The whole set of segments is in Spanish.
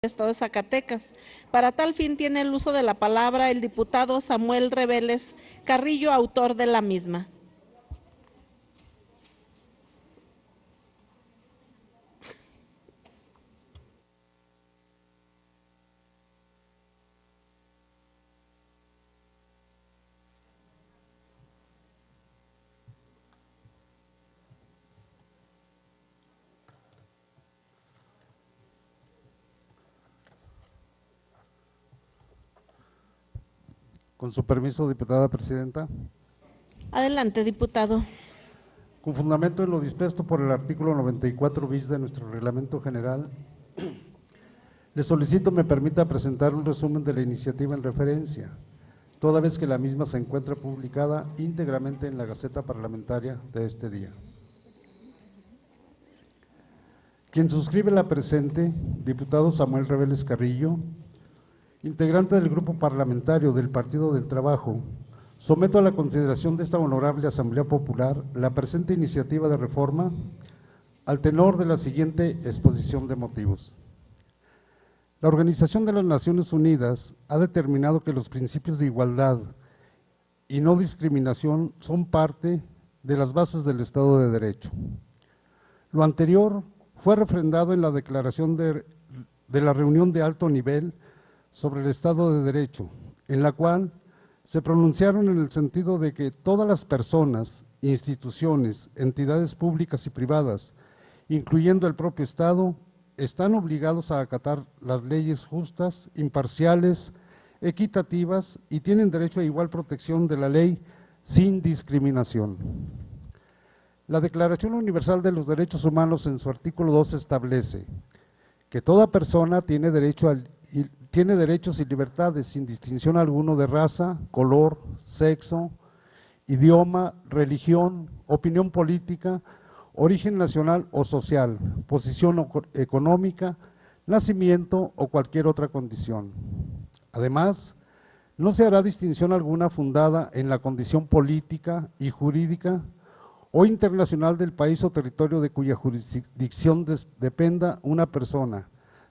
Estado de Zacatecas. Para tal fin tiene el uso de la palabra el diputado Samuel Reveles Carrillo, autor de la misma. Con su permiso, diputada presidenta. Adelante, diputado. Con fundamento en lo dispuesto por el artículo 94 bis de nuestro reglamento general, le solicito me permita presentar un resumen de la iniciativa en referencia, toda vez que la misma se encuentra publicada íntegramente en la Gaceta Parlamentaria de este día. Quien suscribe la presente, diputado Samuel Reveles Carrillo, integrante del Grupo Parlamentario del Partido del Trabajo, someto a la consideración de esta honorable Asamblea Popular la presente iniciativa de reforma al tenor de la siguiente exposición de motivos. La Organización de las Naciones Unidas ha determinado que los principios de igualdad y no discriminación son parte de las bases del Estado de Derecho. Lo anterior fue refrendado en la declaración de la reunión de alto nivel sobre el Estado de Derecho, en la cual se pronunciaron en el sentido de que todas las personas, instituciones, entidades públicas y privadas, incluyendo el propio Estado, están obligados a acatar las leyes justas, imparciales, equitativas y tienen derecho a igual protección de la ley sin discriminación. La Declaración Universal de los Derechos Humanos en su artículo 2 establece que toda persona tiene derechos y libertades sin distinción alguno de raza, color, sexo, idioma, religión, opinión política, origen nacional o social, posición económica, nacimiento o cualquier otra condición. Además, no se hará distinción alguna fundada en la condición política y jurídica o internacional del país o territorio de cuya jurisdicción dependa una persona,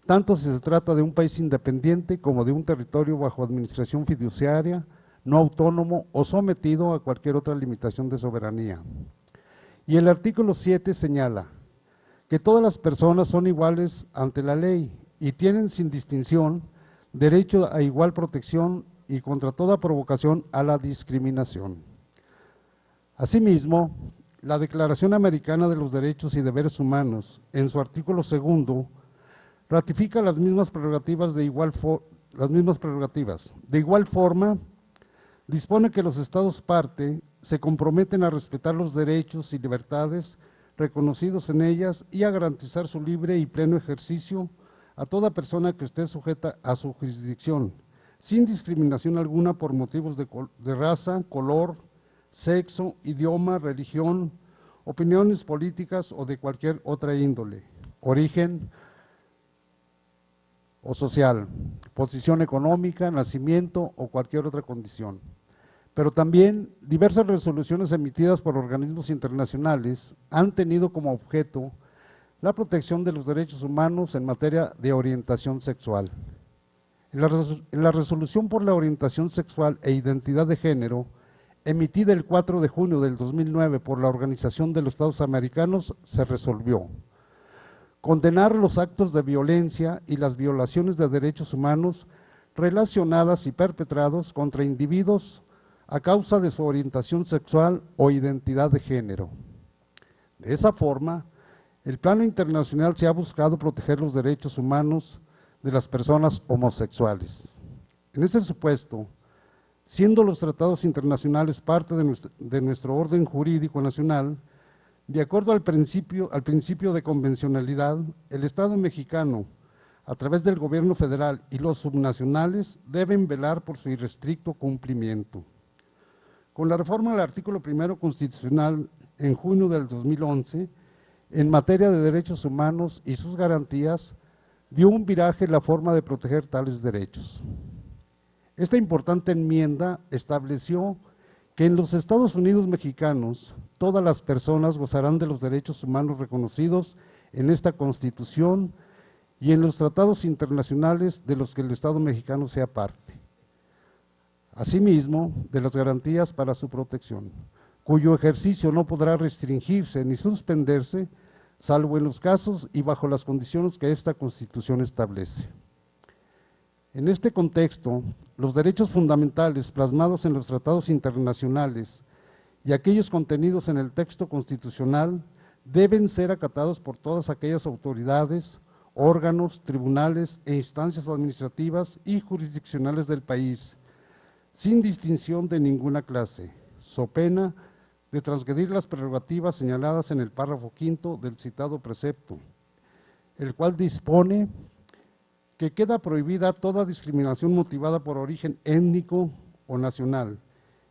tanto si se trata de un país independiente como de un territorio bajo administración fiduciaria, no autónomo o sometido a cualquier otra limitación de soberanía. Y el artículo 7 señala que todas las personas son iguales ante la ley y tienen sin distinción derecho a igual protección y contra toda provocación a la discriminación. Asimismo, la Declaración Americana de los Derechos y Deberes Humanos, en su artículo 2, ratifica las mismas prerrogativas. De igual forma, dispone que los Estados parte se comprometen a respetar los derechos y libertades reconocidos en ellas y a garantizar su libre y pleno ejercicio a toda persona que esté sujeta a su jurisdicción, sin discriminación alguna por motivos de raza, color, sexo, idioma, religión, opiniones políticas o de cualquier otra índole, origen o social, posición económica, nacimiento o cualquier otra condición. Pero también diversas resoluciones emitidas por organismos internacionales han tenido como objeto la protección de los derechos humanos en materia de orientación sexual. En la resolución por la orientación sexual e identidad de género, emitida el 4 de junio del 2009 por la Organización de los Estados Americanos, se resolvió condenar los actos de violencia y las violaciones de derechos humanos relacionadas y perpetrados contra individuos a causa de su orientación sexual o identidad de género. De esa forma, el plano internacional se ha buscado proteger los derechos humanos de las personas homosexuales. En ese supuesto, siendo los tratados internacionales parte de nuestro orden jurídico nacional, de acuerdo al principio de convencionalidad, el Estado mexicano, a través del gobierno federal y los subnacionales, deben velar por su irrestricto cumplimiento. Con la reforma del artículo 1 constitucional en junio del 2011, en materia de derechos humanos y sus garantías, dio un viraje en la forma de proteger tales derechos. Esta importante enmienda estableció que en los Estados Unidos mexicanos todas las personas gozarán de los derechos humanos reconocidos en esta Constitución y en los tratados internacionales de los que el Estado mexicano sea parte. Asimismo, de las garantías para su protección, cuyo ejercicio no podrá restringirse ni suspenderse, salvo en los casos y bajo las condiciones que esta Constitución establece. En este contexto, los derechos fundamentales plasmados en los tratados internacionales y aquellos contenidos en el texto constitucional deben ser acatados por todas aquellas autoridades, órganos, tribunales e instancias administrativas y jurisdiccionales del país, sin distinción de ninguna clase, so pena de transgredir las prerrogativas señaladas en el párrafo 5º del citado precepto, el cual dispone que queda prohibida toda discriminación motivada por origen étnico o nacional,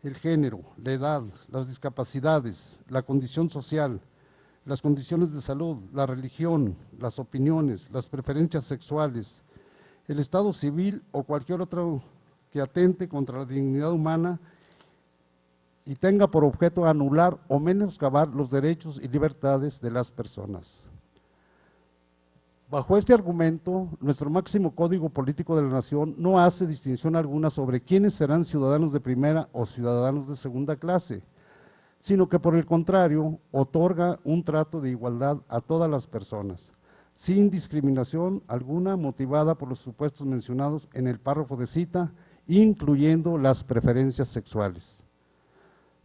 el género, la edad, las discapacidades, la condición social, las condiciones de salud, la religión, las opiniones, las preferencias sexuales, el estado civil o cualquier otro que atente contra la dignidad humana y tenga por objeto anular o menoscabar los derechos y libertades de las personas. Bajo este argumento, nuestro máximo código político de la nación no hace distinción alguna sobre quiénes serán ciudadanos de primera o ciudadanos de segunda clase, sino que por el contrario, otorga un trato de igualdad a todas las personas, sin discriminación alguna motivada por los supuestos mencionados en el párrafo de cita, incluyendo las preferencias sexuales.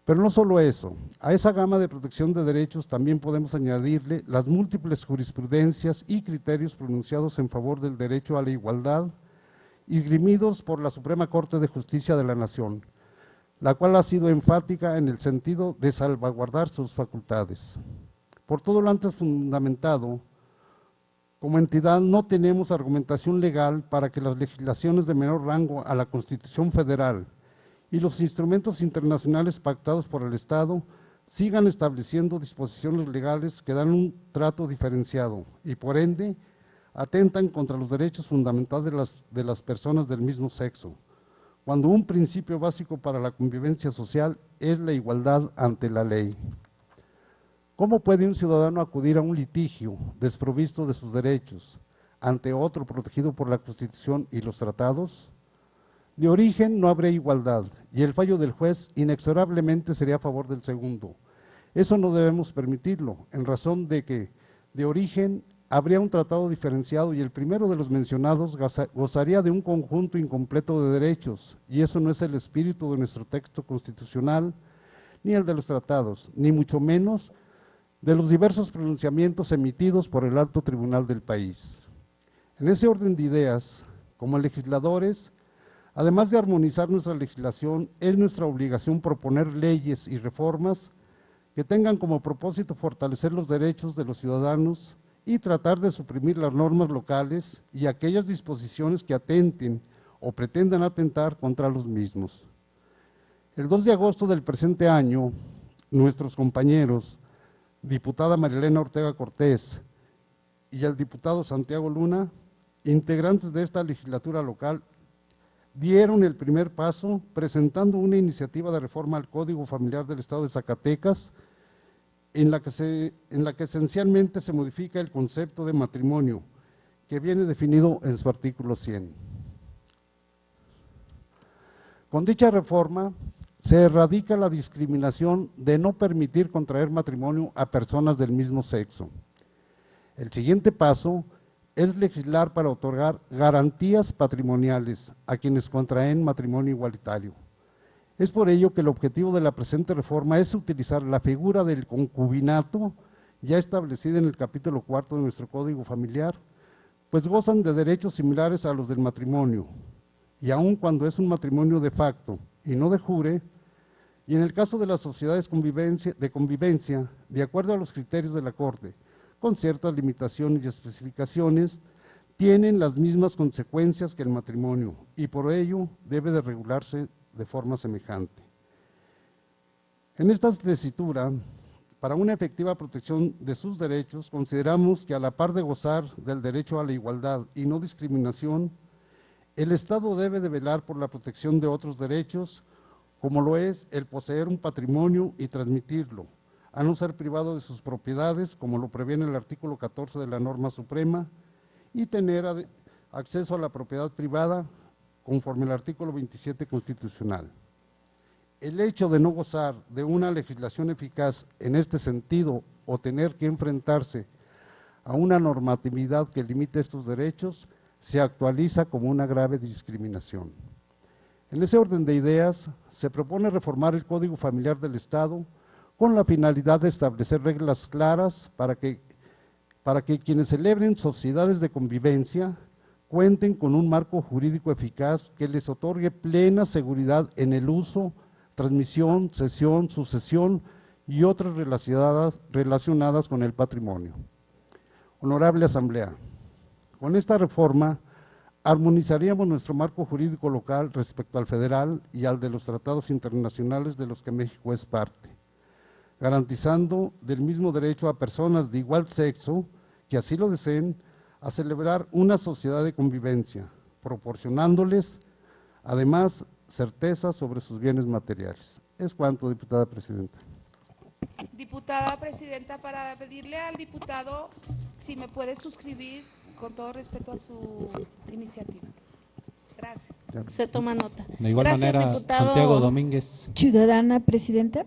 Pero no solo eso, a esa gama de protección de derechos también podemos añadirle las múltiples jurisprudencias y criterios pronunciados en favor del derecho a la igualdad, esgrimidos por la Suprema Corte de Justicia de la Nación, la cual ha sido enfática en el sentido de salvaguardar sus facultades. Por todo lo antes fundamentado, como entidad no tenemos argumentación legal para que las legislaciones de menor rango a la Constitución Federal y los instrumentos internacionales pactados por el Estado sigan estableciendo disposiciones legales que dan un trato diferenciado y por ende atentan contra los derechos fundamentales de las personas del mismo sexo, cuando un principio básico para la convivencia social es la igualdad ante la ley. ¿Cómo puede un ciudadano acudir a un litigio desprovisto de sus derechos ante otro protegido por la Constitución y los tratados? De origen no habría igualdad y el fallo del juez inexorablemente sería a favor del segundo. Eso no debemos permitirlo, en razón de que de origen habría un tratado diferenciado y el primero de los mencionados gozaría de un conjunto incompleto de derechos, y eso no es el espíritu de nuestro texto constitucional, ni el de los tratados, ni mucho menos de los diversos pronunciamientos emitidos por el alto tribunal del país. En ese orden de ideas, como legisladores, además de armonizar nuestra legislación, es nuestra obligación proponer leyes y reformas que tengan como propósito fortalecer los derechos de los ciudadanos y tratar de suprimir las normas locales y aquellas disposiciones que atenten o pretendan atentar contra los mismos. El 2 de agosto del presente año, nuestros compañeros, diputada Marilena Ortega Cortés y el diputado Santiago Luna, integrantes de esta legislatura local, dieron el primer paso presentando una iniciativa de reforma al Código Familiar del Estado de Zacatecas, en la que esencialmente se modifica el concepto de matrimonio, que viene definido en su artículo 100. Con dicha reforma se erradica la discriminación de no permitir contraer matrimonio a personas del mismo sexo. El siguiente paso es legislar para otorgar garantías patrimoniales a quienes contraen matrimonio igualitario. Es por ello que el objetivo de la presente reforma es utilizar la figura del concubinato, ya establecida en el capítulo 4 de nuestro Código Familiar, pues gozan de derechos similares a los del matrimonio, y aun cuando es un matrimonio de facto y no de jure, y en el caso de las sociedades de convivencia, de acuerdo a los criterios de la Corte, con ciertas limitaciones y especificaciones, tienen las mismas consecuencias que el matrimonio y por ello debe de regularse de forma semejante. En esta tesitura, para una efectiva protección de sus derechos, consideramos que a la par de gozar del derecho a la igualdad y no discriminación, el Estado debe de velar por la protección de otros derechos, como lo es el poseer un patrimonio y transmitirlo, a no ser privado de sus propiedades, como lo previene el artículo 14 de la norma suprema, y tener acceso a la propiedad privada conforme al artículo 27 constitucional. El hecho de no gozar de una legislación eficaz en este sentido o tener que enfrentarse a una normatividad que limite estos derechos se actualiza como una grave discriminación. En ese orden de ideas, se propone reformar el Código Familiar del Estado con la finalidad de establecer reglas claras para que quienes celebren sociedades de convivencia cuenten con un marco jurídico eficaz que les otorgue plena seguridad en el uso, transmisión, cesión, sucesión y otras relacionadas con el patrimonio. Honorable Asamblea, con esta reforma armonizaríamos nuestro marco jurídico local respecto al federal y al de los tratados internacionales de los que México es parte, garantizando del mismo derecho a personas de igual sexo que así lo deseen a celebrar una sociedad de convivencia, proporcionándoles además certeza sobre sus bienes materiales. Es cuanto, diputada presidenta. Diputada presidenta, para pedirle al diputado si me puede suscribir con todo respeto a su iniciativa. Gracias. Se toma nota. De igual Gracias, manera, diputado. Santiago Domínguez. Ciudadana presidenta,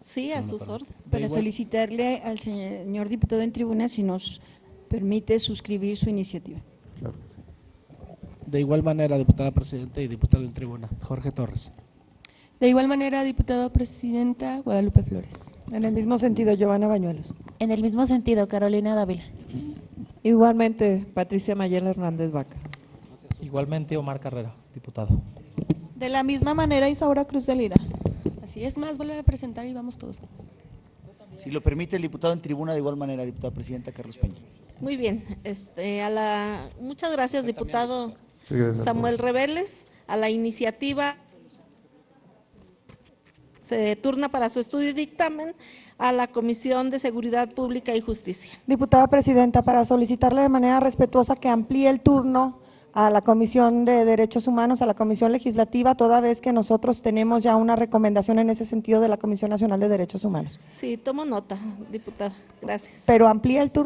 Sí, a sus órdenes. para solicitarle al señor diputado en tribuna si nos permite suscribir su iniciativa. Claro que sí. De igual manera, diputada presidenta y diputado en tribuna, Jorge Torres. De igual manera, diputada presidenta Guadalupe Flores. En el mismo sentido, Giovanna Bañuelos. En el mismo sentido, Carolina Dávila. Igualmente, Patricia Mayela Hernández Vaca. Igualmente, Omar Carrera, diputado. De la misma manera, Isaura Cruz de Lira. Así es, más, vuelve a presentar y vamos todos. Si lo permite el diputado en tribuna, de igual manera, diputada presidenta Carlos Peña. Muy bien. Muchas gracias, diputado Sí, gracias a Samuel todos. Reveles. A la iniciativa se turna para su estudio y dictamen a la Comisión de Seguridad Pública y Justicia. Diputada presidenta, para solicitarle de manera respetuosa que amplíe el turno a la Comisión de Derechos Humanos, a la Comisión Legislativa, toda vez que nosotros tenemos ya una recomendación en ese sentido de la Comisión Nacional de Derechos Humanos. Sí, tomo nota, diputada. Gracias. Pero amplía el turno.